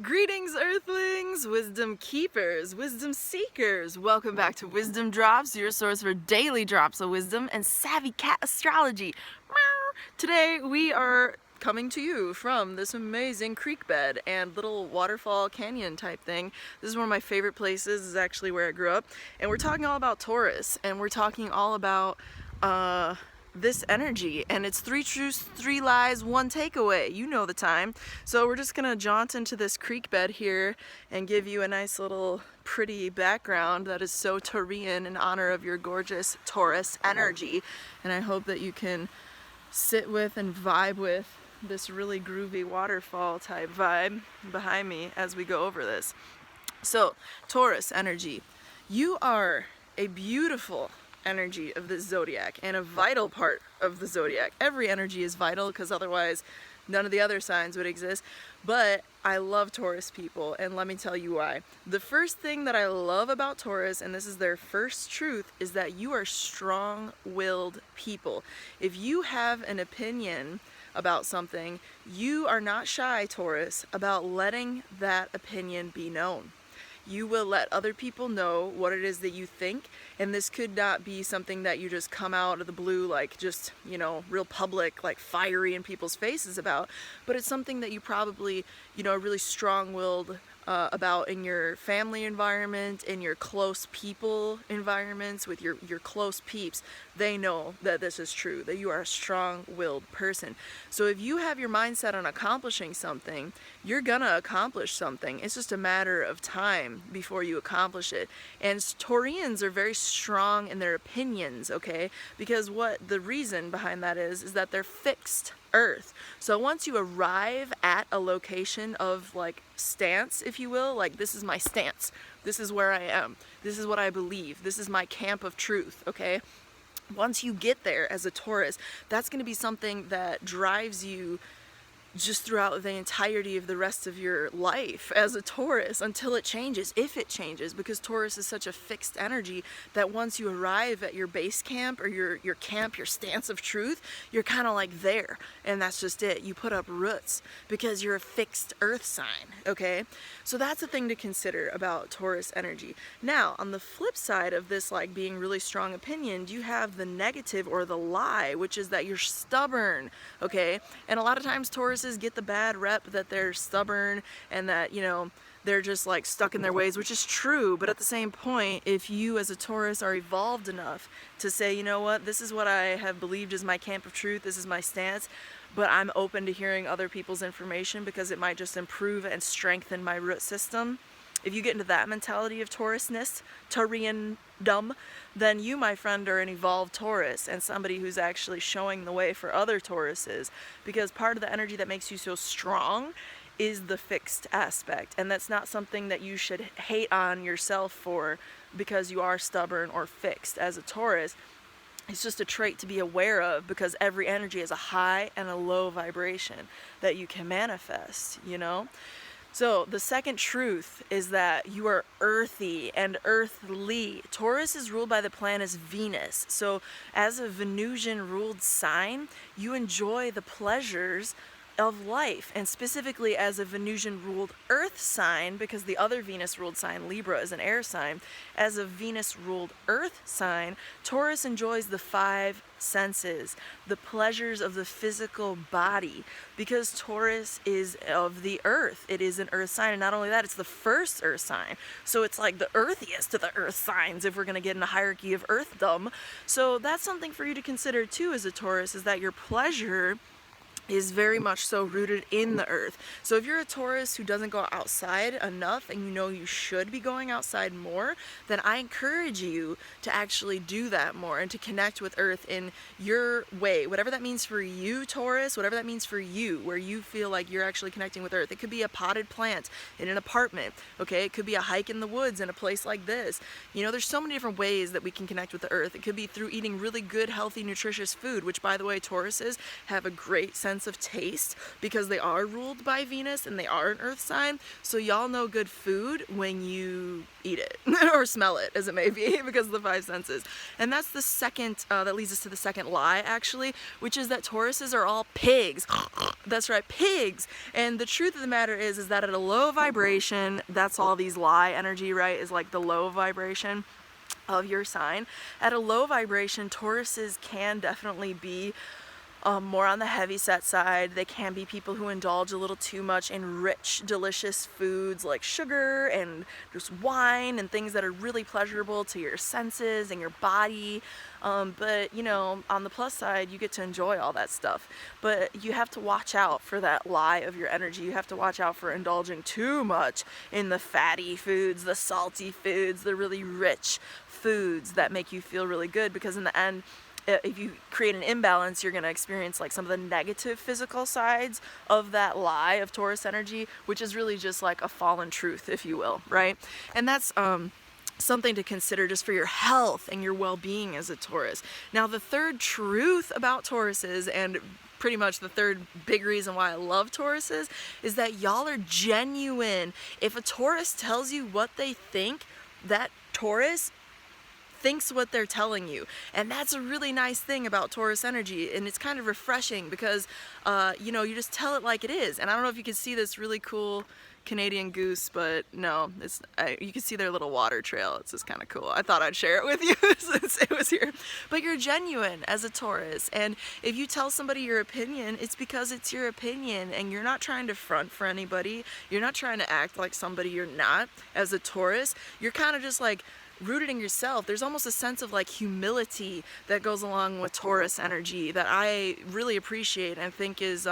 Greetings, Earthlings, wisdom keepers, wisdom seekers. Welcome back to Wisdom Drops, your source for daily drops of wisdom and savvy cat astrology. Today we are coming to you from this amazing creek bed and little waterfall canyon type thing. This is one of my favorite places. This is actually where I grew up. And we're talking all about Taurus, and we're talking all about this energy, and it's 3 truths, 3 lies, 1 takeaway. You know the time. So we're just gonna jaunt into this creek bed here and give you a nice little pretty background that is so Taurean in honor of your gorgeous Taurus energy. And I hope that you can sit with and vibe with this really groovy waterfall type vibe behind me as we go over this. So, Taurus energy. You are a beautiful energy of the zodiac and a vital part of the zodiac. Every energy is vital because otherwise none of the other signs would exist. But I love Taurus people, and let me tell you why. The first thing that I love about Taurus, and this is their first truth, is that you are strong-willed people. If you have an opinion about something, you are not shy, Taurus, about letting that opinion be known. You will let other people know what it is that you think, and this could not be something that you just come out of the blue like just, you know, real public, like fiery in people's faces about, but it's something that you probably, you know, are really strong-willed about in your family environment, in your close people environments, with your close peeps. They know that this is true, that you are a strong-willed person. So if you have your mindset on accomplishing something, you're gonna accomplish something. It's just a matter of time before you accomplish it. And Taureans are very strong in their opinions, okay? Because what the reason behind that is that they're fixed Earth. So once you arrive at a location of like stance, if you will, like this is my stance, this is where I am, this is what I believe, this is my camp of truth, okay? Once you get there as a Taurus, that's going to be something that drives you just throughout the entirety of the rest of your life as a Taurus until it changes, if it changes, because Taurus is such a fixed energy that once you arrive at your base camp or your camp, your stance of truth, you're kind of like there, and that's just it. You put up roots because you're a fixed earth sign, okay? So that's a thing to consider about Taurus energy. Now, on the flip side of this, like being really strong opinioned, you have the negative or the lie, which is that you're stubborn, okay? And a lot of times Taurus get the bad rep that they're stubborn and that, you know, they're just like stuck in their ways, which is true. But at the same point, if you as a Taurus are evolved enough to say, you know what, this is what I have believed is my camp of truth, this is my stance, but I'm open to hearing other people's information because it might just improve and strengthen my root system. If you get into that mentality of Taurusness, Taurean-dom, then you, my friend, are an evolved Taurus and somebody who's actually showing the way for other Tauruses, because part of the energy that makes you so strong is the fixed aspect, and that's not something that you should hate on yourself for because you are stubborn or fixed as a Taurus. It's just a trait to be aware of because every energy has a high and a low vibration that you can manifest, you know? So the second truth is that you are earthy and earthly. Taurus is ruled by the planet Venus. So as a Venusian ruled sign, you enjoy the pleasures of life, and specifically as a Venusian ruled earth sign, because the other Venus ruled sign, Libra, is an air sign. As a Venus ruled earth sign, Taurus enjoys the 5 senses, the pleasures of the physical body, because Taurus is of the earth. It is an earth sign, and not only that, it's the first earth sign. So it's like the earthiest of the earth signs if we're going to get in a hierarchy of earthdom. So that's something for you to consider too as a Taurus, is that your pleasure is very much so rooted in the earth. So if you're a Taurus who doesn't go outside enough and you know you should be going outside more, then I encourage you to actually do that more and to connect with earth in your way. Whatever that means for you, Taurus, whatever that means for you, where you feel like you're actually connecting with earth. It could be a potted plant in an apartment, okay? It could be a hike in the woods in a place like this. You know, there's so many different ways that we can connect with the earth. It could be through eating really good, healthy, nutritious food, which, by the way, Tauruses have a great sense sense of taste because they are ruled by Venus and they are an earth sign. So y'all know good food when you eat it or smell it, as it may be, because of the five senses. And that's the second, that leads us to the second lie, actually, which is that Tauruses are all pigs. That's right, pigs. And the truth of the matter is that at a low vibration, that's all these lie energy, right, is like the low vibration of your sign. At a low vibration, Tauruses can definitely be more on the heavy set side. They can be people who indulge a little too much in rich, delicious foods like sugar and just wine and things that are really pleasurable to your senses and your body. But you know, on the plus side, you get to enjoy all that stuff. But you have to watch out for that lie of your energy. You have to watch out for indulging too much in the fatty foods, the salty foods, the really rich foods that make you feel really good, because in the end, if you create an imbalance, you're going to experience like some of the negative physical sides of that lie of Taurus energy, which is really just like a fallen truth, if you will, right? And that's something to consider just for your health and your well-being as a Taurus. Now, the third truth about Tauruses, and pretty much the third big reason why I love Tauruses, is that y'all are genuine. If a Taurus tells you what they think, that Taurus thinks what they're telling you. And that's a really nice thing about Taurus energy, and it's kind of refreshing because you know, you just tell it like it is. And I don't know if you can see this really cool Canadian goose, but no, it's you can see their little water trail. It's just kind of cool. I thought I'd share it with you since it was here. But you're genuine as a Taurus, and if you tell somebody your opinion, it's because it's your opinion, and you're not trying to front for anybody. You're not trying to act like somebody you're not. As a Taurus, you're kind of just like rooted in yourself. There's almost a sense of like humility that goes along with Taurus energy that I really appreciate and think is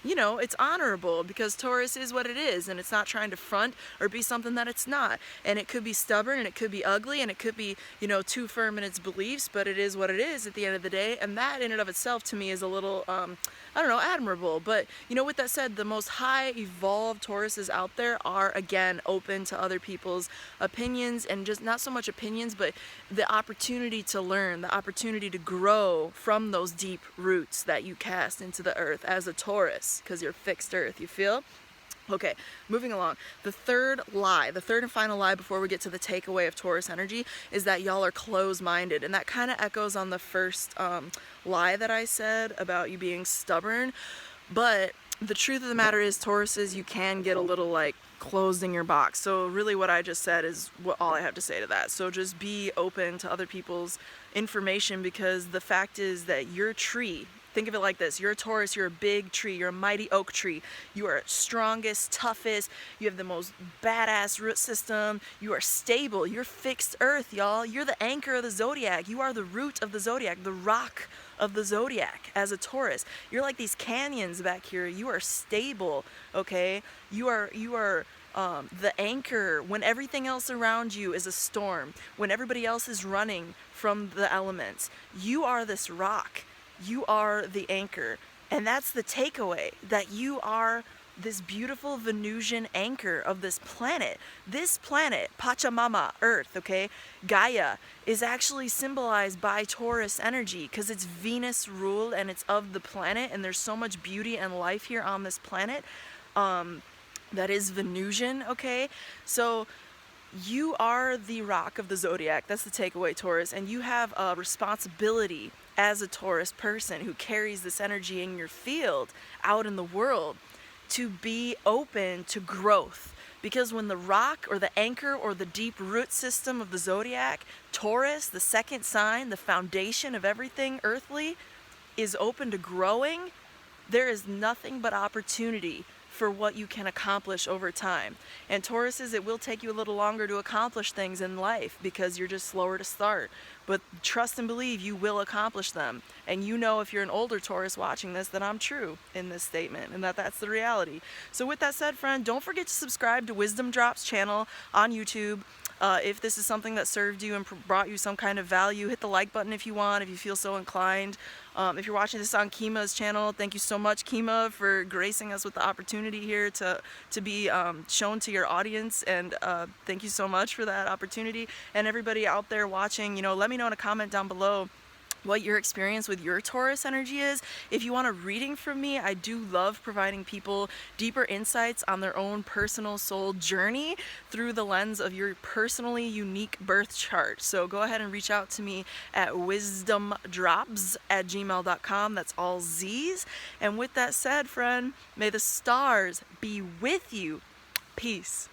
you know, it's honorable, because Taurus is what it is, and it's not trying to front or be something that it's not. And it could be stubborn, and it could be ugly, and it could be, you know, too firm in its beliefs, but it is what it is at the end of the day. And that in and of itself to me is a little I don't know, admirable. But you know, with that said, the most high evolved Tauruses out there are, again, open to other people's opinions, and just not so much opinions, but the opportunity to learn, the opportunity to grow from those deep roots that you cast into the earth as a Taurus, because you're fixed earth, you feel? Okay, moving along. The third lie, the third and final lie before we get to the takeaway of Taurus energy, is that y'all are closed-minded. And that kind of echoes on the first lie that I said about you being stubborn. But the truth of the matter is, Tauruses, you can get a little like closed in your box. So really what I just said is all I have to say to that. So just be open to other people's information, because the fact is that your tree, think of it like this: you're a Taurus, you're a big tree, you're a mighty oak tree. You are strongest, toughest, you have the most badass root system, you are stable, you're fixed earth, y'all. You're the anchor of the zodiac, you are the root of the zodiac, the rock of the zodiac as a Taurus. You're like these canyons back here. You are stable, okay? You are the anchor when everything else around you is a storm, when everybody else is running from the elements. You are this rock. You are the anchor. And that's the takeaway, that you are this beautiful Venusian anchor of this planet. This planet, Pachamama, Earth, okay, Gaia, is actually symbolized by Taurus energy, because it's Venus ruled and it's of the planet, and there's so much beauty and life here on this planet that is Venusian, okay? So you are the rock of the zodiac. That's the takeaway, Taurus. And you have a responsibility as a Taurus person who carries this energy in your field out in the world to be open to growth. Because when the rock or the anchor or the deep root system of the zodiac, Taurus, the second sign, the foundation of everything earthly, is open to growing, there is nothing but opportunity for what you can accomplish over time. And Tauruses, it will take you a little longer to accomplish things in life because you're just slower to start. But trust and believe you will accomplish them. And you know, if you're an older Taurus watching this, that I'm true in this statement and that that's the reality. So with that said, friend, don't forget to subscribe to Wisdom Drops channel on YouTube. If this is something that served you and brought you some kind of value, hit the like button if you want, if you feel so inclined. If you're watching this on Kima's channel, thank you so much, Kima, for gracing us with the opportunity here to be shown to your audience, and thank you so much for that opportunity. And everybody out there watching, you know, let me know in a comment down below what your experience with your Taurus energy is. If you want a reading from me, I do love providing people deeper insights on their own personal soul journey through the lens of your personally unique birth chart. So go ahead and reach out to me at wisdomdrops@gmail.com. That's all Z's. And with that said, friend, may the stars be with you. Peace.